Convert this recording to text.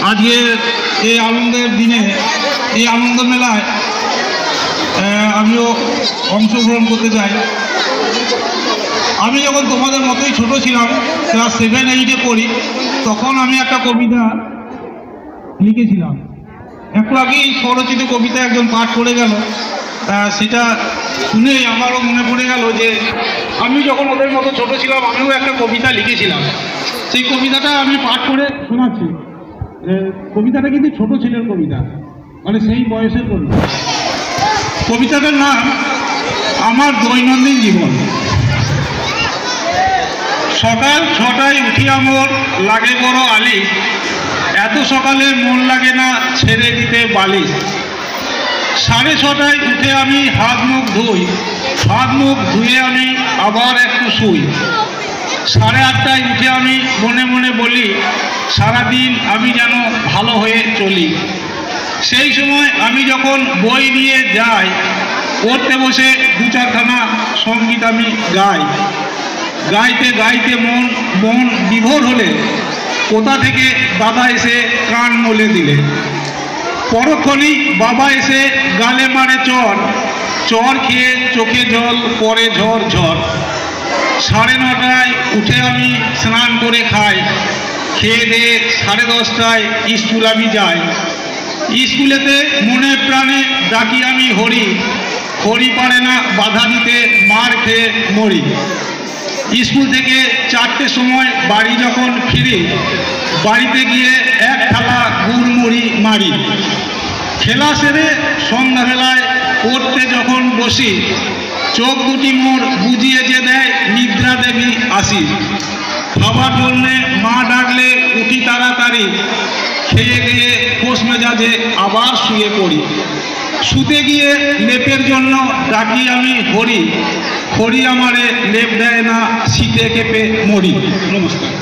আজকে এই আনন্দের দিনে এই আনন্দ মেলায় আমিও অংশগ্রহণ করতে চাই। আমি যখন তোমাদের মতোই ছোট ছিলাম, ক্লাস 7-8-এ পড়ি, তখন আমি একটা কবিতা লিখেছিলাম। একটু আগেই স্বরচিত কবিতা একজন পাঠ করে গেল, সেটা শুনেই আমারও মনে পড়ে গেল যে আমি যখন ওদের মতো ছোট ছিলাম আমিও একটা কবিতা লিখেছিলাম। সেই কবিতাটা আমি পাঠ করে শোনাচ্ছি। কবিতাটা কিন্তু ছোট ছেলের কবিতা, মানে সেই বয়সের কবিতা। কবিতাটার নাম আমার দৈনন্দিন জীবন। সকাল 6টায় উঠিয়া মোর লাগে বড় আলিশ, এত সকালে মন লাগে না ছেড়ে দিতে বালিশ। 6:30টায় উঠে আমি হাত মুখ ধুই, হাত মুখ ধুয়ে আমি আবার একটু শুই। 8:30টায় উঠে আমি মনে মনে বলি, সারাদিন আমি যেন ভালো হয়ে চলি। সেই সময় আমি যখন বই নিয়ে যাই, পড়তে বসে 2-4খানা সঙ্গীত আমি গাই। গাইতে গাইতে মন বিভোর হলে কোথা থেকে দাদা এসে কান মলে দিলে। পরক্ষণেই বাবা এসে গালে মারে চর, চর খেয়ে চোখে জল পরে ঝর ঝর। 9:30টায় উঠে আমি স্নান করে খাই, খেয়ে দিয়ে 10:30টায় স্কুল আমি যাই। স্কুলেতে মনে প্রাণে ডাকি আমি হরি, হরি পারে না বাধা দিতে, মার খেয়ে মরি। স্কুল থেকে 4টের সময় বাড়ি যখন ফিরি, বাড়িতে গিয়ে 1 থালা গুড় মুড়ি মারি। খেলা সেরে সন্ধ্যাবেলায় পড়তে যখন বসি, চোখ দুটি মোর বুঝিয়ে যে দেয় নিদ্রা দেবী আসি। খাবার জন্যে মা ডাকলে উঠি তাড়াতাড়ি, খেয়ে গিয়ে খোশ মেজাজে আবার শুয়ে পড়ি। শুতে গিয়ে লেপের জন্য ডাকি আমি হরি, হরি আমারে লেপ দেয় না, শীতে কেঁপে মরি। নমস্কার।